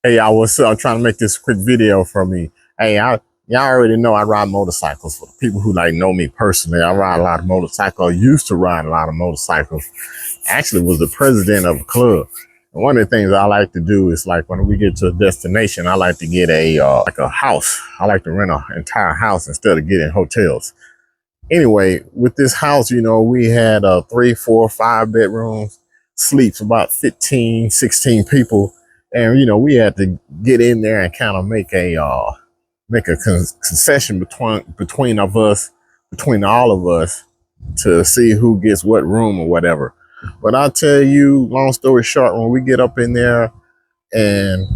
Hey, y'all, what's up? I'm trying to make this quick video for me. Hey, y'all already know I ride motorcycles. For the people who know me personally, I ride a lot of motorcycles. I used to ride a lot of motorcycles. Actually, was the president of a club. And one of the things I like to do is when we get to a destination, I like to get a house. I like to rent an entire house instead of getting hotels. Anyway, with this house, we had 3, 4, 5 bedrooms, sleeps about 15, 16 people. And, we had to get in there and kind of make a concession between all of us to see who gets what room or whatever. But I'll tell you, long story short, when we get up in there and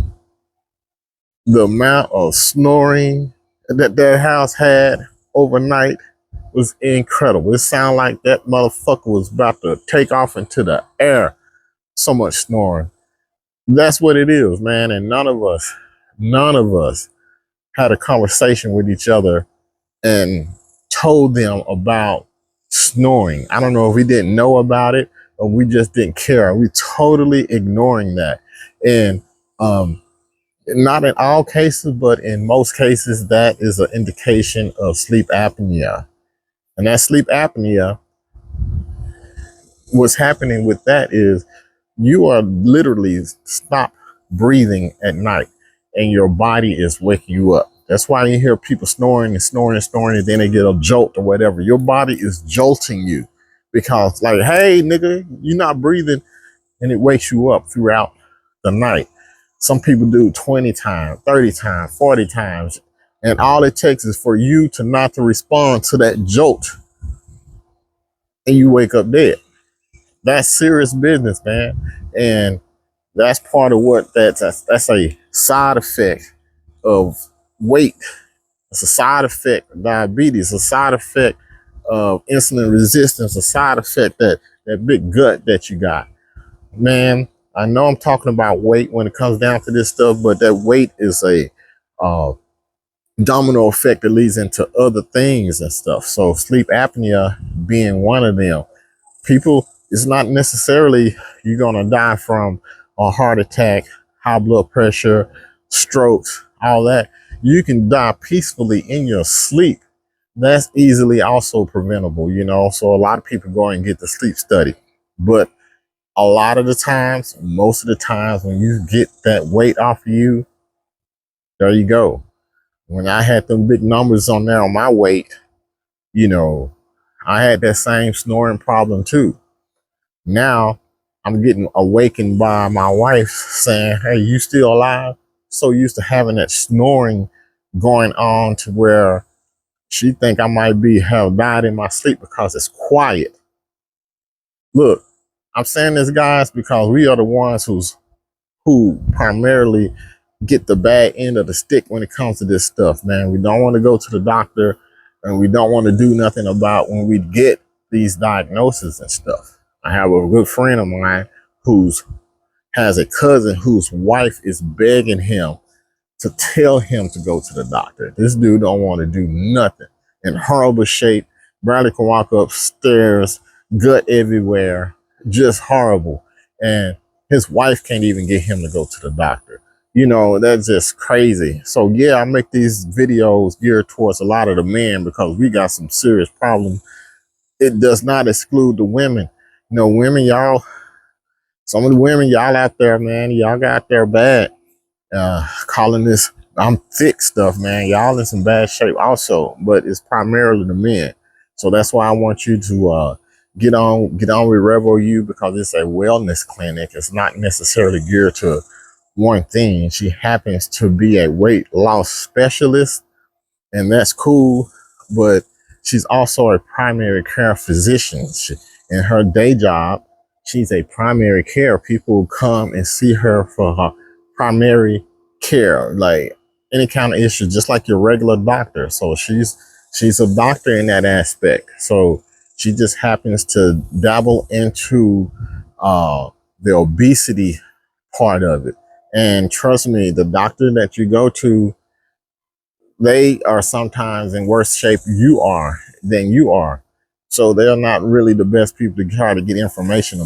the amount of snoring that house had overnight was incredible. It sounded like that motherfucker was about to take off into the air. So much snoring. That's what it is, man. And none of us had a conversation with each other and told them about snoring. I don't know if we didn't know about it or we just didn't care. We totally ignoring that. And not in all cases, but in most cases, that is an indication of sleep apnea. And that sleep apnea, what's happening with that is you are literally stop breathing at night and your body is waking you up. That's why you hear people snoring and snoring and snoring and then they get a jolt or whatever. Your body is jolting you because hey, nigga, you're not breathing, and it wakes you up throughout the night. Some people do 20 times, 30 times, 40 times. And all it takes is for you to not to respond to that jolt and you wake up dead. That's serious business, man. And that's part of what that's a side effect of weight. It's a side effect of diabetes, a side effect of insulin resistance, a side effect that big gut that you got. Man, I know I'm talking about weight when it comes down to this stuff, but that weight is a domino effect that leads into other things and stuff. So sleep apnea being one of them. People, it's not necessarily you're gonna die from a heart attack, high blood pressure, strokes, all that. You can die peacefully in your sleep. That's easily also preventable, So a lot of people go and get the sleep study. But a lot of the times, most of the times when you get that weight off of you, there you go. When I had them big numbers on there on my weight, I had that same snoring problem too. Now I'm getting awakened by my wife saying, "Hey, you still alive?" So used to having that snoring going on to where she think I might have died in my sleep because it's quiet. Look, I'm saying this, guys, because we are the ones who primarily get the bad end of the stick when it comes to this stuff, man. We don't want to go to the doctor and we don't want to do nothing about when we get these diagnoses and stuff. I have a good friend of mine who's has a cousin whose wife is begging him to tell him to go to the doctor. This dude don't want to do nothing. In horrible shape, barely can walk upstairs, gut everywhere, just horrible. And his wife can't even get him to go to the doctor. That's just crazy. So yeah, I make these videos geared towards a lot of the men because we got some serious problems. It does not exclude the women. Women, y'all, some of the women, y'all out there, man, y'all got there bad. Calling this I'm thick stuff, man. Y'all in some bad shape also, but it's primarily the men. So that's why I want you to get on with Revo U because it's a wellness clinic. It's not necessarily geared to one thing. She happens to be a weight loss specialist, and that's cool, but she's also a primary care physician. In her day job, she's a primary care. People come and see her for her primary care, like any kind of issue, just like your regular doctor. So she's a doctor in that aspect. So she just happens to dabble into the obesity part of it. And trust me, the doctor that you go to, they are sometimes in worse shape than you are. So they're not really the best people to try to get information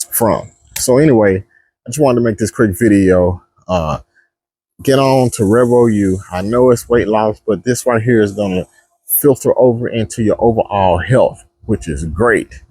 from. So anyway, I just wanted to make this quick video. Uh, get on to RevoU. I know it's weight loss, but this right here is going to filter over into your overall health, which is great.